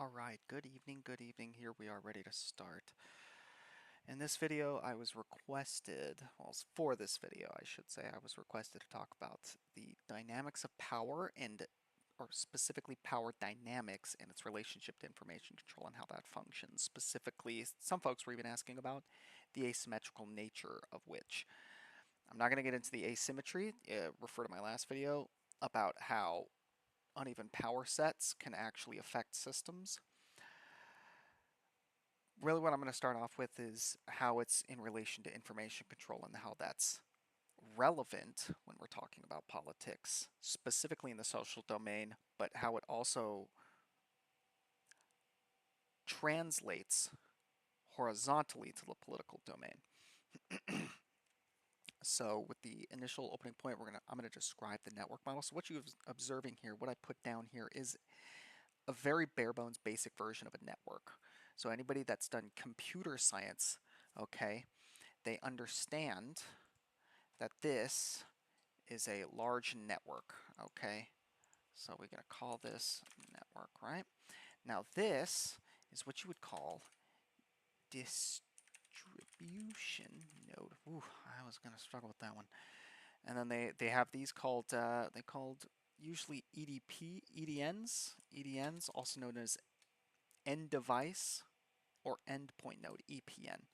All right, good evening, good evening. Here we are ready to start. In this video, I was requested, well, for this video, I should say, I was requested to talk about the dynamics of power or specifically power dynamics and its relationship to information control and how that functions. Specifically, some folks were even asking about the asymmetrical nature of which. I'm not going to get into the asymmetry, refer to my last video about how uneven power sets can actually affect systems. Really what I'm going to start off with is how it's in relation to information control and how that's relevant when we're talking about politics, specifically in the social domain, but how it also translates horizontally to the political domain. So with the initial opening point, I'm going to describe the network model. So what you're observing here, what I put down here is a very bare bones basic version of a network. So anybody that's done computer science, okay, they understand that this is a large network, okay? So we're going to call this network, right? Now this is what you would call distribution node. Ooh, I was going to struggle with that one. And then they have these called usually EDNs, also known as end device or endpoint node, EPN.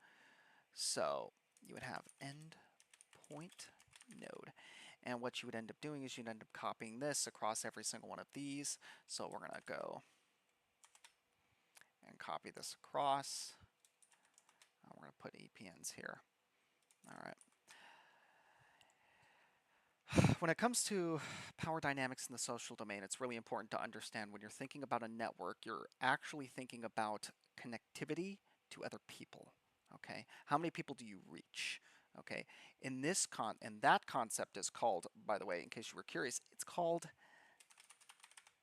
So you would have endpoint node. And what you would end up doing is you'd end up copying this across every single one of these. So we're going to go and copy this across. We're going to put EPNs here. All right. When it comes to power dynamics in the social domain, it's really important to understand when you're thinking about a network, you're actually thinking about connectivity to other people. Okay, how many people do you reach? Okay, and that concept is called, by the way, in case you were curious, it's called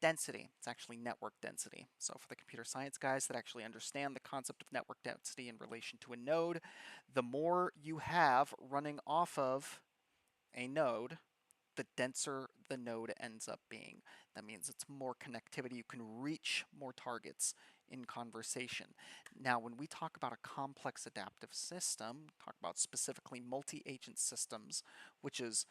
density. It's actually network density. So for the computer science guys that actually understand the concept of network density in relation to a node, the more you have running off of a node, the denser the node ends up being. That means it's more connectivity. You can reach more targets in conversation. Now, when we talk about a complex adaptive system, talk about specifically multi-agent systems, which is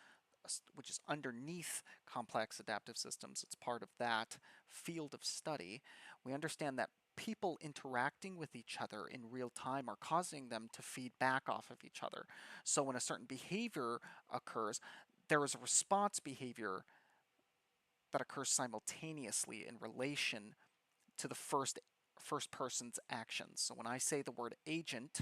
underneath complex adaptive systems. It's part of that field of study. We understand that people interacting with each other in real time are causing them to feed back off of each other. So when a certain behavior occurs, there is a response behavior that occurs simultaneously in relation to the first person's actions. So when I say the word agent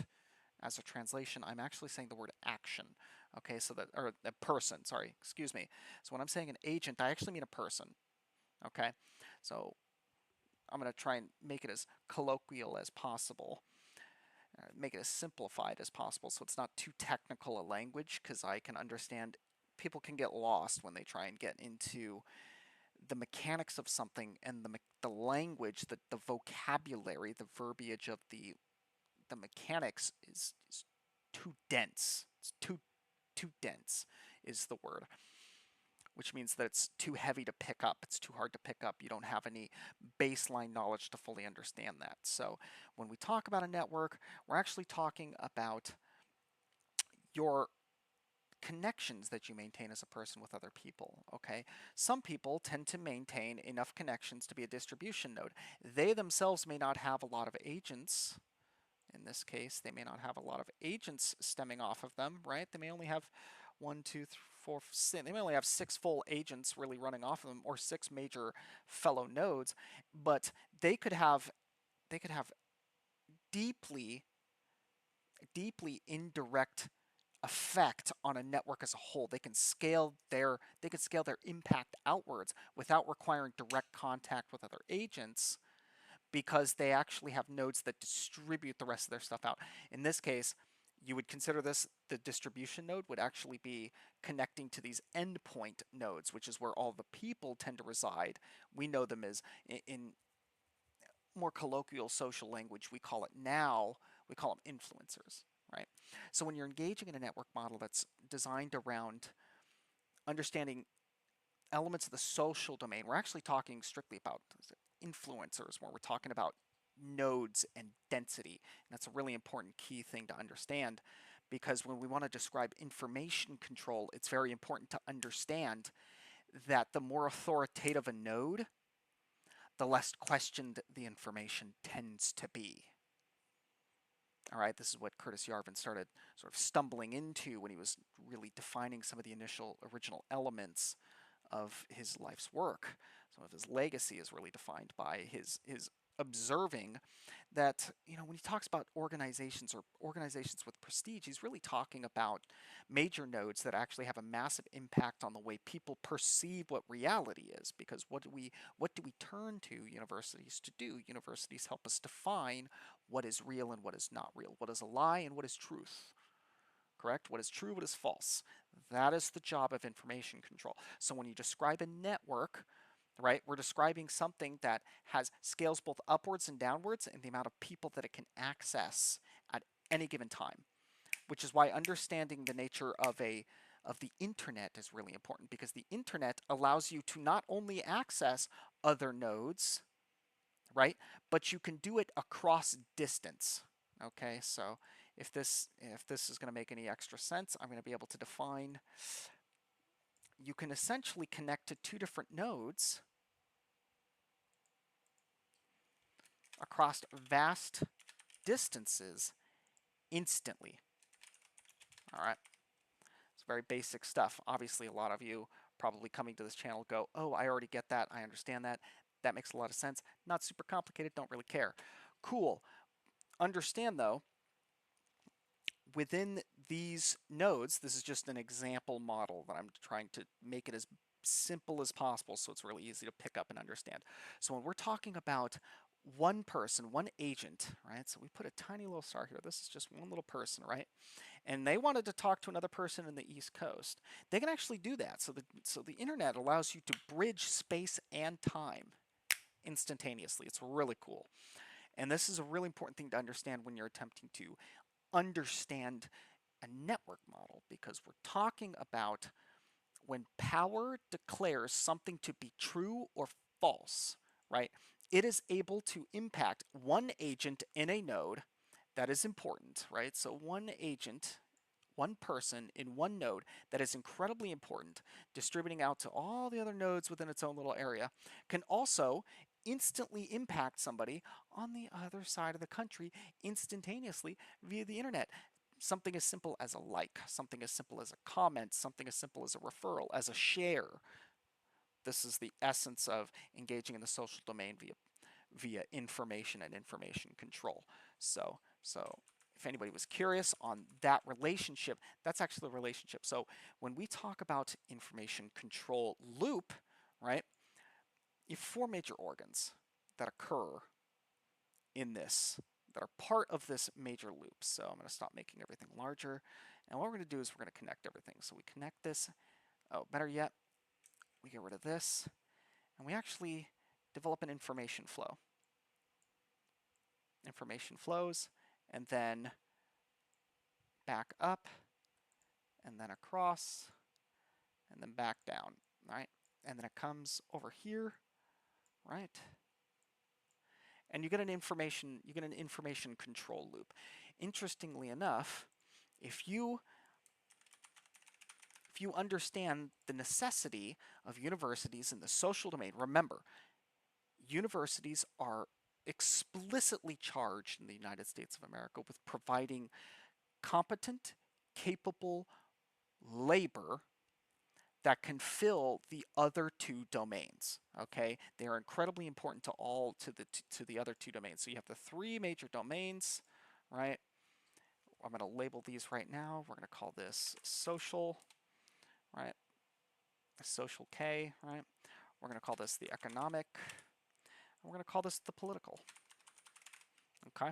as a translation, I'm actually saying the word action. Okay, so that, or a person, sorry, excuse me. So when I'm saying an agent, I actually mean a person. Okay, so I'm going to try and make it as colloquial as possible. Make it as simplified as possible so it's not too technical a language, because I can understand people can get lost when they try and get into the mechanics of something and the language, the vocabulary, the verbiage of the mechanics is too dense. It's too dense is the word, which means that it's too heavy to pick up. It's too hard to pick up. You don't have any baseline knowledge to fully understand that. So when we talk about a network, we're actually talking about your connections that you maintain as a person with other people, okay? Some people tend to maintain enough connections to be a distribution node. They themselves may not have a lot of agents. In this case, they may not have a lot of agents stemming off of them, right? They may only have one, two, three, four, six, they may only have six full agents really running off of them, or six major fellow nodes, but they could have deeply, deeply indirect effect on a network as a whole. They can scale their impact outwards without requiring direct contact with other agents, because they actually have nodes that distribute the rest of their stuff out. In this case, you would consider this the distribution node would actually be connecting to these endpoint nodes, which is where all the people tend to reside. We know them as, in more colloquial social language, we call them influencers, right? So when you're engaging in a network model that's designed around understanding elements of the social domain, we're actually talking strictly about influencers, when we're talking about nodes and density. And that's a really important key thing to understand, because when we want to describe information control, it's very important to understand that the more authoritative a node, the less questioned the information tends to be. All right, this is what Curtis Yarvin started sort of stumbling into when he was really defining some of the initial original elements of his life's work. Some of his legacy is really defined by his observing that, when he talks about organizations or organizations with prestige, he's really talking about major nodes that actually have a massive impact on the way people perceive what reality is. Because what do we turn to universities to do? Universities help us define what is real and what is not real, what is a lie and what is truth. Correct? What is true, what is false. That is the job of information control. So when you describe a network, right, we're describing something that has scales both upwards and downwards in the amount of people that it can access at any given time, which is why understanding the nature of the internet is really important, because the internet allows you to not only access other nodes, right, but you can do it across distance. Okay, so if this is going to make any extra sense, I'm going to be able to define, you can essentially connect to two different nodes across vast distances instantly. All right, it's very basic stuff. Obviously, a lot of you probably coming to this channel go, oh, I already get that, I understand that. That makes a lot of sense. Not super complicated, don't really care. Cool. Understand though, within these nodes, this is just an example model that I'm trying to make it as simple as possible so it's really easy to pick up and understand. So when we're talking about one person, one agent, right? So we put a tiny little star here. This is just one little person, right? And they wanted to talk to another person in the East Coast. They can actually do that. So the internet allows you to bridge space and time instantaneously. It's really cool. And this is a really important thing to understand when you're attempting to understand a network model, because we're talking about when power declares something to be true or false, right? It is able to impact one agent in a node. That is important, right? So one agent, one person in one node, that is incredibly important, distributing out to all the other nodes within its own little area, can also instantly impact somebody on the other side of the country instantaneously via the internet. Something as simple as a like, something as simple as a comment, something as simple as a referral, as a share. This is the essence of engaging in the social domain via information and information control. So if anybody was curious on that relationship, that's actually the relationship. So when we talk about information control loop, right, you have four major organs that occur in this, that are part of this major loop. So I'm going to stop making everything larger. And what we're going to do is we're going to connect everything. So we connect this. Oh, better yet, we get rid of this. And we actually develop an information flow. Information flows, and then back up, and then across, and then back down, right? And then it comes over here, right? And you get an information control loop. Interestingly enough, if you understand the necessity of universities in the social domain, remember, universities are explicitly charged in the United States of America with providing competent, capable labor that can fill the other two domains. Okay, they are incredibly important to the other two domains. So you have the three major domains, right? I'm going to label these right now. We're going to call this social, right? Social K, right? We're going to call this the economic. We're going to call this the political. Okay.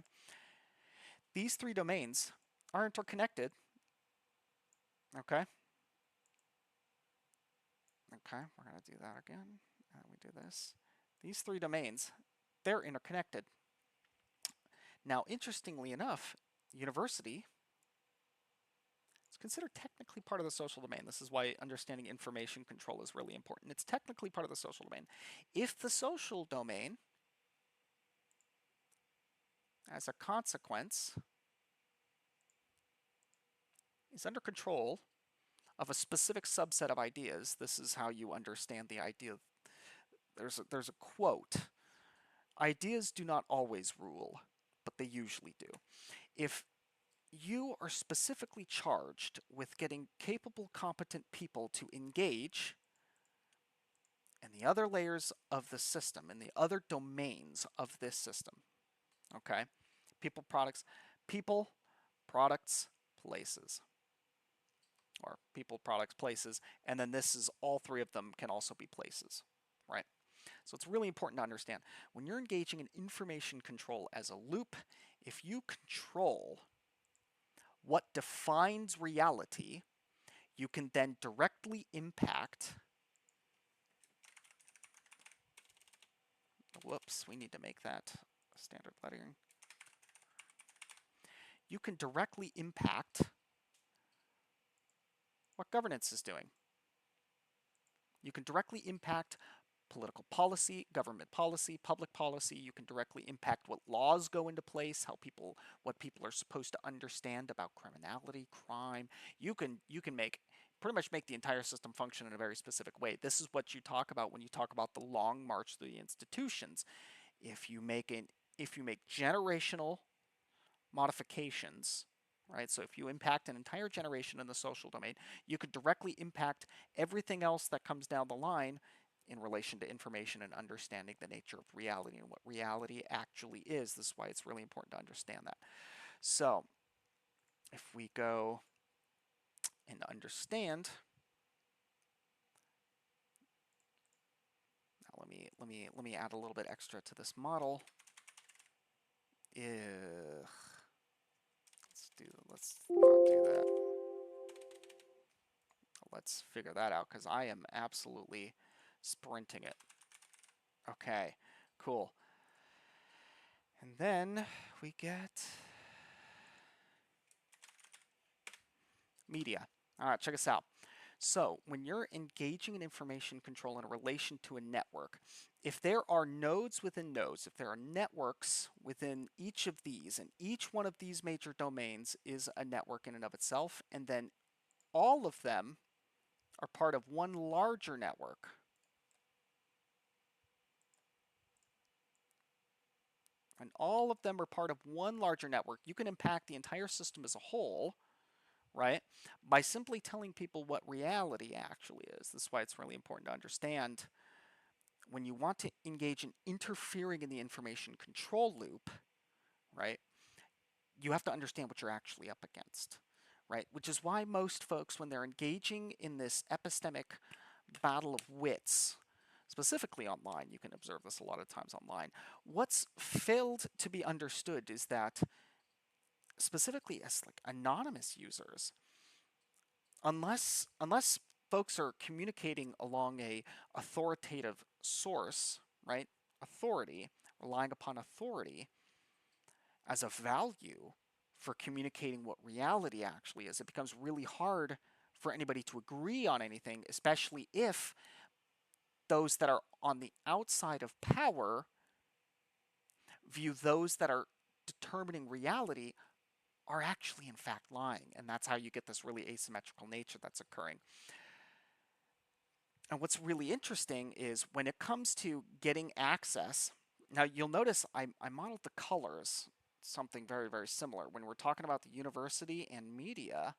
These three domains are interconnected. Okay. Okay, we're going to do that again. And we do this. These three domains, they're interconnected. Now, interestingly enough, university is considered technically part of the social domain. This is why understanding information control is really important. It's technically part of the social domain. If the social domain as a consequence, is under control of a specific subset of ideas. This is how you understand the idea. There's a quote. Ideas do not always rule, but they usually do. If you are specifically charged with getting capable, competent people to engage in the other layers of the system, in the other domains of this system, okay? People, products, people, products, places, or people, products, places, and then this is all three of them can also be places, right? So it's really important to understand when you're engaging in information control as a loop, if you control what defines reality, you can then directly impact, whoops, we need to make that standard lettering. You can directly impact what governance is doing. You can directly impact political policy, government policy, public policy. You can directly impact what laws go into place, what people are supposed to understand about criminality, crime. You can pretty much make the entire system function in a very specific way. This is what you talk about when you talk about the long march through the institutions. If you make generational modifications, right? So if you impact an entire generation in the social domain, you could directly impact everything else that comes down the line in relation to information and understanding the nature of reality and what reality actually is. This is why it's really important to understand that. So if we go and understand, now let me add a little bit extra to this model. Let's not do that. Let's figure that out because I am absolutely sprinting it. Okay, cool. And then we get media. All right, check us out. So when you're engaging in information control in relation to a network, if there are nodes within nodes, if there are networks within each of these, and each one of these major domains is a network in and of itself, and then all of them are part of one larger network, and all of them are part of one larger network, you can impact the entire system as a whole, right? By simply telling people what reality actually is. This is why it's really important to understand when you want to engage in interfering in the information control loop, right? You have to understand what you're actually up against, right? Which is why most folks, when they're engaging in this epistemic battle of wits, specifically online, you can observe this a lot of times online, what's failed to be understood is that specifically as like anonymous users, unless folks are communicating along a authoritative source, right? Authority, relying upon authority as a value for communicating what reality actually is, it becomes really hard for anybody to agree on anything, especially if those that are on the outside of power view those that are determining reality are actually in fact lying. And that's how you get this really asymmetrical nature that's occurring. And what's really interesting is when it comes to getting access, now you'll notice I modeled the colors, something very, very similar. When we're talking about the university and media,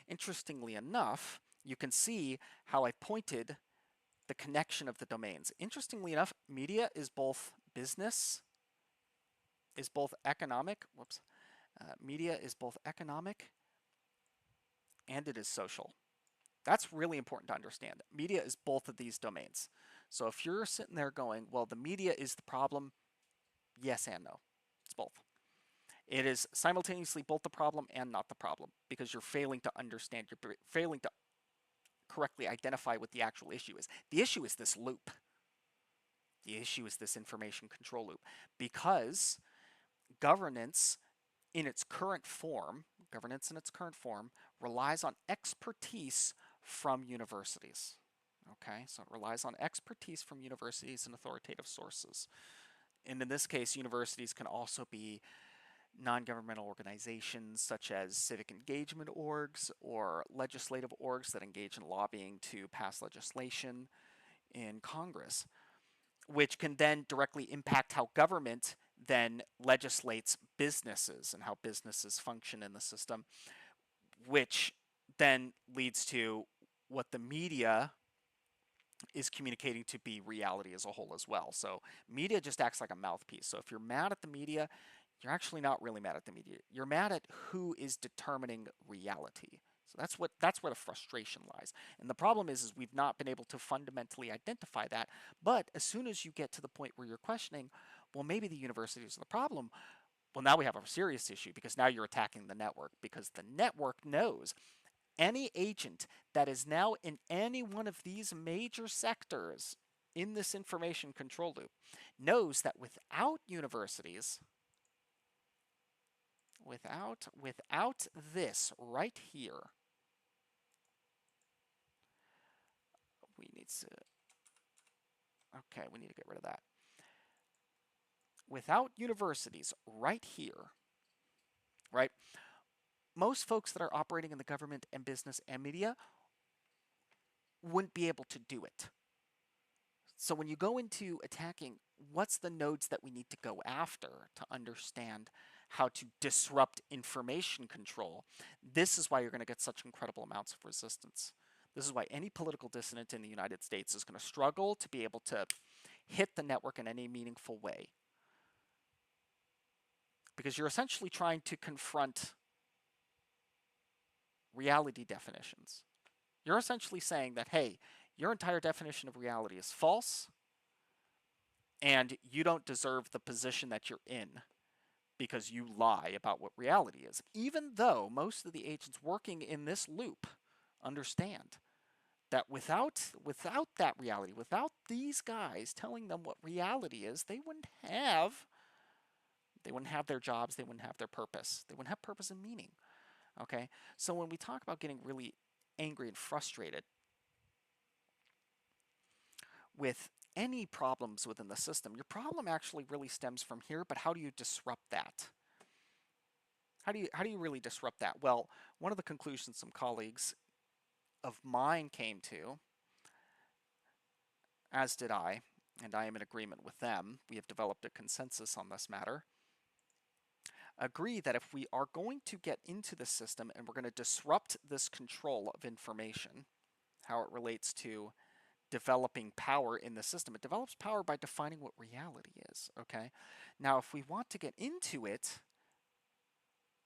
interestingly enough, you can see how I pointed the connection of the domains. Interestingly enough, media is both business, is both economic, media is both economic and it is social. That's really important to understand. Media is both of these domains. So if you're sitting there going, well, the media is the problem, yes and no. It's both. It is simultaneously both the problem and not the problem because you're failing to understand, you're failing to correctly identify what the actual issue is. The issue is this loop. The issue is this information control loop because governance in its current form, relies on expertise from universities. Okay, so it relies on expertise from universities and authoritative sources. And in this case, universities can also be non-governmental organizations such as civic engagement orgs or legislative orgs that engage in lobbying to pass legislation in Congress, which can then directly impact how government then legislates businesses and how businesses function in the system, which then leads to what the media is communicating to be reality as a whole as well. So media just acts like a mouthpiece. So if you're mad at the media, you're actually not really mad at the media. You're mad at who is determining reality. So that's where the frustration lies. And the problem is we've not been able to fundamentally identify that. But as soon as you get to the point where you're questioning, well, maybe the universities are the problem. Well, now we have a serious issue because now you're attacking the network because the network knows any agent that is now in any one of these major sectors in this information control loop knows that without universities, without this right here, we need to, okay, we need to get rid of that. Without universities right here, right? Most folks that are operating in the government and business and media wouldn't be able to do it. So when you go into attacking, what's the nodes that we need to go after to understand how to disrupt information control? This is why you're going to get such incredible amounts of resistance. This is why any political dissident in the United States is going to struggle to be able to hit the network in any meaningful way. Because you're essentially trying to confront reality definitions. You're essentially saying that, hey, your entire definition of reality is false, and you don't deserve the position that you're in because you lie about what reality is. Even though most of the agents working in this loop understand that without that reality, without these guys telling them what reality is, they wouldn't have their jobs, they wouldn't have their purpose. They wouldn't have purpose and meaning. Okay? So when we talk about getting really angry and frustrated with any problems within the system, your problem actually really stems from here, but how do you disrupt that? How do you really disrupt that? Well, one of the conclusions some colleagues of mine came to, as did I, and I am in agreement with them, we have developed a consensus on this matter, agree that if we are going to get into the system and we're going to disrupt this control of information, how it relates to developing power in the system. It develops power by defining what reality is, okay? Now, if we want to get into it,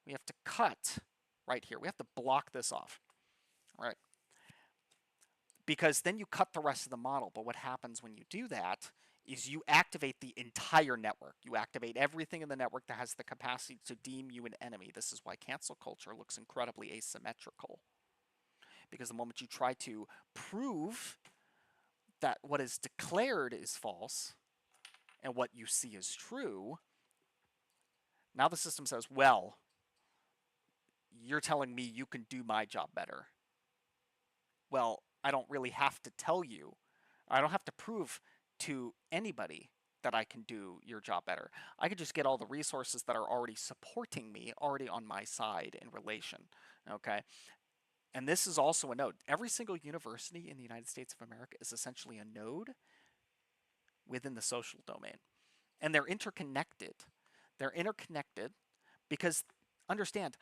we have to cut right here. We have to block this off, right? Because then you cut the rest of the model. But what happens when you do that is you activate the entire network. You activate everything in the network that has the capacity to deem you an enemy. This is why cancel culture looks incredibly asymmetrical. Because the moment you try to prove that what is declared is false and what you see is true, now the system says, well, you're telling me you can do my job better. Well, I don't really have to tell you. I don't have to prove to anybody that I can do your job better. I could just get all the resources that are already supporting me, already on my side in relation. Okay? And this is also a node. Every single university in the United States of America is essentially a node within the social domain. And they're interconnected. They're interconnected because, understand,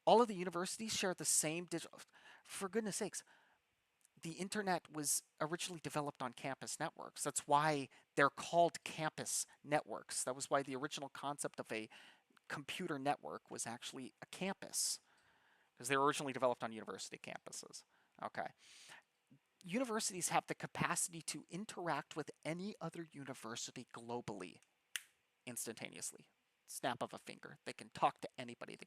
all of the universities share the same digital. For goodness sakes, the internet was originally developed on campus networks. That's why they're called campus networks. That was why the original concept of a computer network was actually a campus, because they were originally developed on university campuses. Okay. Universities have the capacity to interact with any other university globally instantaneously. Snap of a finger. They can talk to anybody.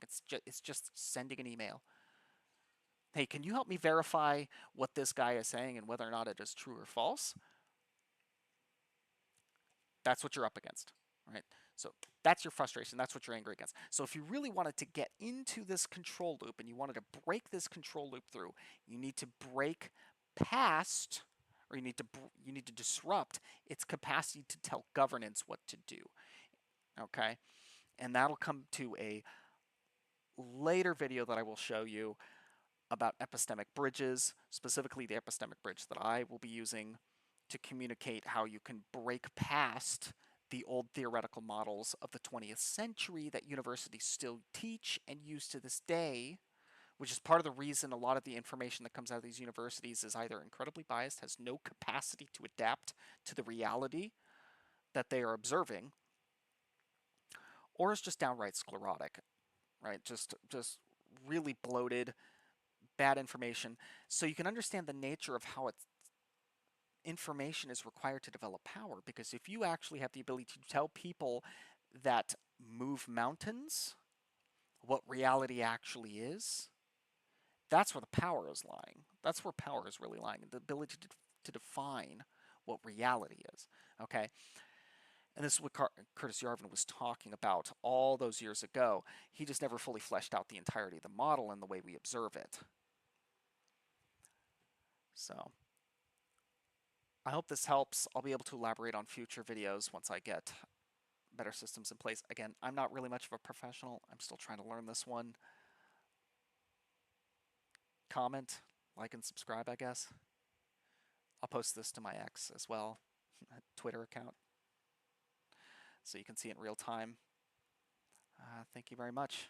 It's just sending an email. Hey, can you help me verify what this guy is saying and whether or not it is true or false? That's what you're up against, right? So that's your frustration. That's what you're angry against. So if you really wanted to get into this control loop and you wanted to break this control loop through, you need to break past, or you need to disrupt its capacity to tell governance what to do. Okay, and that'll come to a later video that I will show you about epistemic bridges, specifically the epistemic bridge that I will be using to communicate how you can break past the old theoretical models of the 20th century that universities still teach and use to this day, which is part of the reason a lot of the information that comes out of these universities is either incredibly biased, has no capacity to adapt to the reality that they are observing, or is just downright sclerotic, right? Just really bloated, bad information. So you can understand the nature of how it's information is required to develop power, because if you actually have the ability to tell people that move mountains what reality actually is, that's where the power is lying. That's where power is really lying, the ability to define what reality is. Okay, and this is what Curtis Yarvin was talking about all those years ago. He just never fully fleshed out the entirety of the model and the way we observe it. So I hope this helps. I'll be able to elaborate on future videos once I get better systems in place. Again, I'm not really much of a professional. I'm still trying to learn this one. Comment, like, and subscribe, I guess. I'll post this to my X as well, Twitter account, so you can see it in real time. Thank you very much.